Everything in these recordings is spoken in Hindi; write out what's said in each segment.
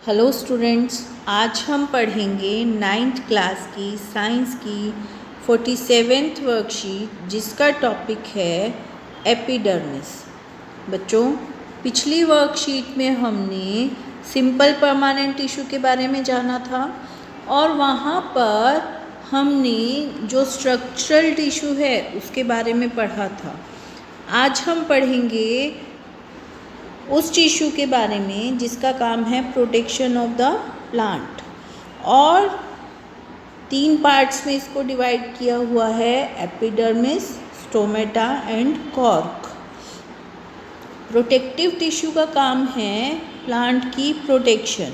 हेलो स्टूडेंट्स, आज हम पढ़ेंगे 9th क्लास की साइंस की 47th वर्कशीट जिसका टॉपिक है एपिडर्मिस। बच्चों, पिछली वर्कशीट में हमने सिंपल परमानेंट टिश्यू के बारे में जाना था और वहाँ पर हमने जो स्ट्रक्चरल टिश्यू है उसके बारे में पढ़ा था। आज हम पढ़ेंगे उस टिश्यू के बारे में जिसका काम है प्रोटेक्शन ऑफ द प्लांट, और 3 पार्ट्स में इसको डिवाइड किया हुआ है, epidermis, stomata and cork. Protective tissue का काम है प्लांट की प्रोटेक्शन,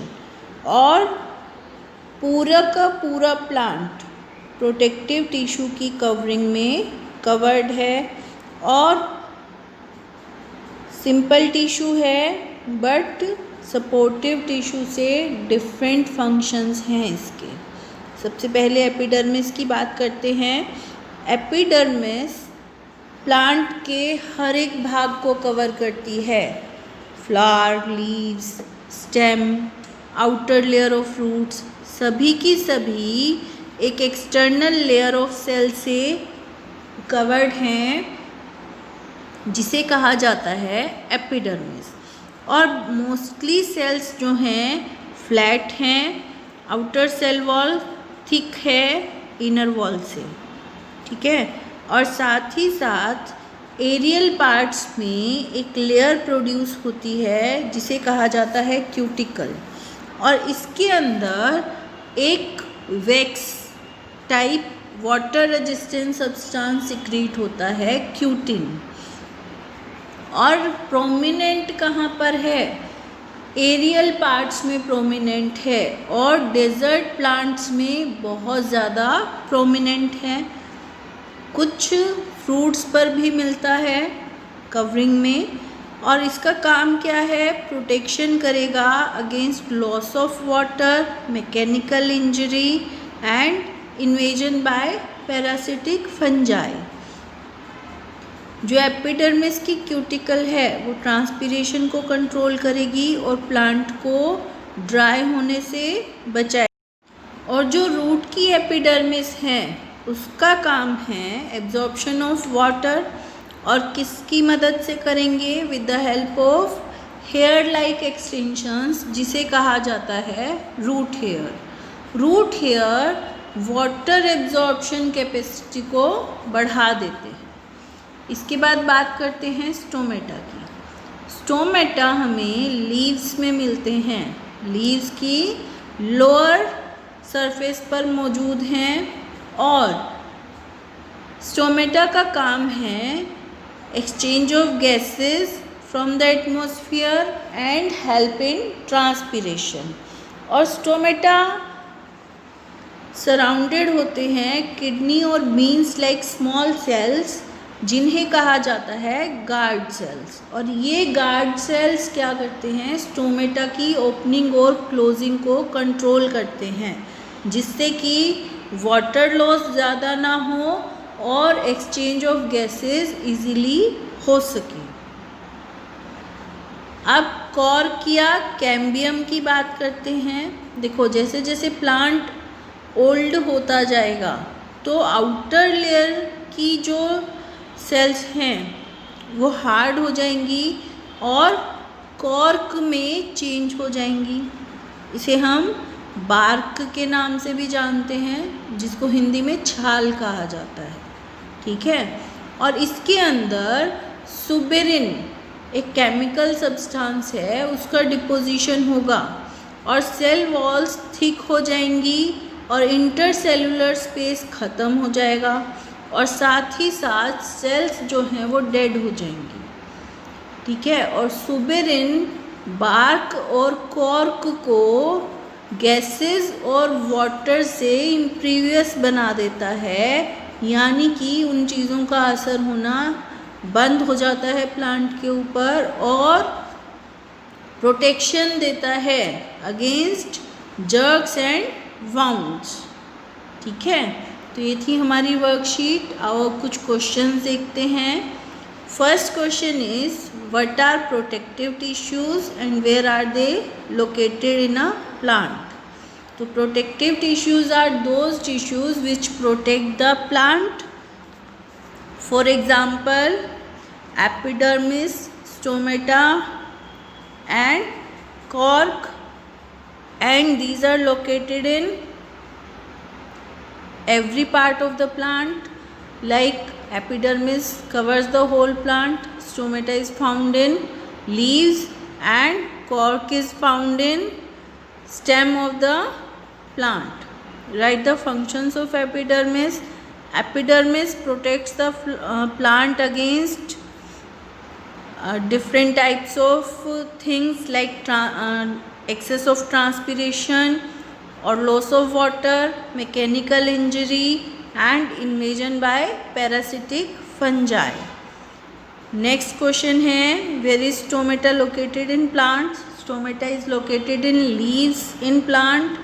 और पूरा का पूरा प्लांट प्रोटेक्टिव टिश्यू की कवरिंग में कवर्ड है और सिंपल टिश्यू है बट सपोर्टिव टिश्यू से डिफरेंट फंक्शंस हैं इसके। सबसे पहले एपिडर्मिस की बात करते हैं। एपिडर्मिस प्लांट के हर एक भाग को कवर करती है, flower, leaves, stem, outer layer of fruits, सभी की सभी एक एक्सटर्नल लेयर ऑफ सेल से कवर्ड हैं जिसे कहा जाता है एपिडर्मिस। और मोस्टली सेल्स जो हैं फ्लैट हैं, आउटर सेल वॉल थिक है इनर वॉल से, ठीक है। और साथ ही साथ एरियल पार्ट्स में एक लेयर प्रोड्यूस होती है जिसे कहा जाता है क्यूटिकल, और इसके अंदर एक wax type water resistant substance secrete होता है, क्यूटिन। और प्रोमिनेंट कहाँ पर है? एरियल पार्ट्स में प्रोमिनेंट है और डेजर्ट प्लांट्स में बहुत ज़्यादा प्रोमिनेंट है। कुछ फ्रूट्स पर भी मिलता है कवरिंग में, और इसका काम क्या है? प्रोटेक्शन करेगा against loss of water, mechanical injury and invasion by parasitic fungi. जो एपिडर्मिस की क्यूटिकल है वो ट्रांसपीरेशन को कंट्रोल करेगी और प्लांट को ड्राई होने से बचाएगी। और जो रूट की एपिडर्मिस है उसका काम है एब्जॉर्प्शन ऑफ वाटर, और किसकी मदद से करेंगे? With the help of hair like extensions जिसे कहा जाता है root hair. Root hair water absorption capacity को बढ़ा देते हैं। इसके बाद बात करते हैं स्टोमेटा की। स्टोमेटा हमें लीव्स में मिलते हैं, लीव्स की लोअर सरफेस पर मौजूद हैं, और स्टोमेटा का काम है exchange of gases from the atmosphere and help in transpiration. और स्टोमेटा सराउंडेड होते हैं किडनी और बीन्स लाइक स्मॉल सेल्स जिन्हें कहा जाता है गार्ड सेल्स। और ये गार्ड सेल्स क्या करते हैं? स्टोमेटा की ओपनिंग और क्लोजिंग को कंट्रोल करते हैं जिससे कि वाटर लॉस ज़्यादा ना हो और एक्सचेंज ऑफ गैसेस इजीली हो सके। अब कॉर्क या कैम्बियम की बात करते हैं। देखो, जैसे जैसे प्लांट ओल्ड होता जाएगा तो आउटर लेयर की जो सेल्स हैं वो हार्ड हो जाएंगी और कॉर्क में चेंज हो जाएंगी। इसे हम बार्क के नाम से भी जानते हैं जिसको हिंदी में छाल कहा जाता है, ठीक है। और इसके अंदर सुबेरिन एक केमिकल सब्सटेंस है, उसका डिपोजिशन होगा और सेल वॉल्स थिक हो जाएंगी और इंटरसेलुलर स्पेस ख़त्म हो जाएगा, और साथ ही साथ सेल्स जो हैं वो डेड हो जाएंगी, ठीक है। और सुबेरिन बार्क और कॉर्क को गैसेस और वाटर से इम्प्रीवियस बना देता है, यानी कि उन चीज़ों का असर होना बंद हो जाता है प्लांट के ऊपर और प्रोटेक्शन देता है अगेंस्ट जर्क्स एंड वाउंड्स, ठीक है। तो ये थी हमारी वर्कशीट। और कुछ क्वेश्चंस देखते हैं। First question is, what are protective tissues and where are they located in a plant? So protective tissues are those tissues which protect the plant. For example, epidermis, stomata and cork, and these are located in every part of the plant. Like epidermis covers the whole plant, stomata is found in leaves and cork is found in stem of the plant. Write the functions of epidermis. Epidermis protects the plant against different types of things like excess of transpiration or loss of water, mechanical injury and invasion by parasitic fungi. Next question है, where is stomata located in plants? Stomata is located in leaves in plant.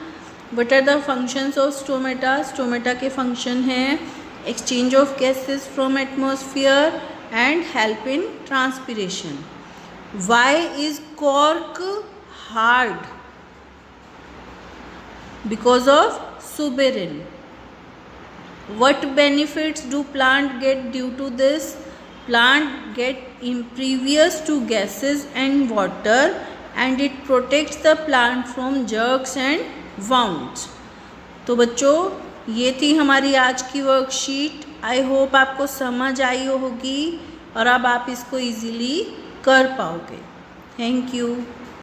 What are the functions of stomata? Stomata के function है exchange of gases from atmosphere and help in transpiration. Why is cork hard? Because of suberin. What benefits do plant get due to this? Plant get impervious to gases and water and it protects the plant from germs and wounds. तो बच्चों, ये थी हमारी आज की वर्कशीट. आई होप आपको समझ आई होगी और अब आप इसको इजीली कर पाओगे. Thank you.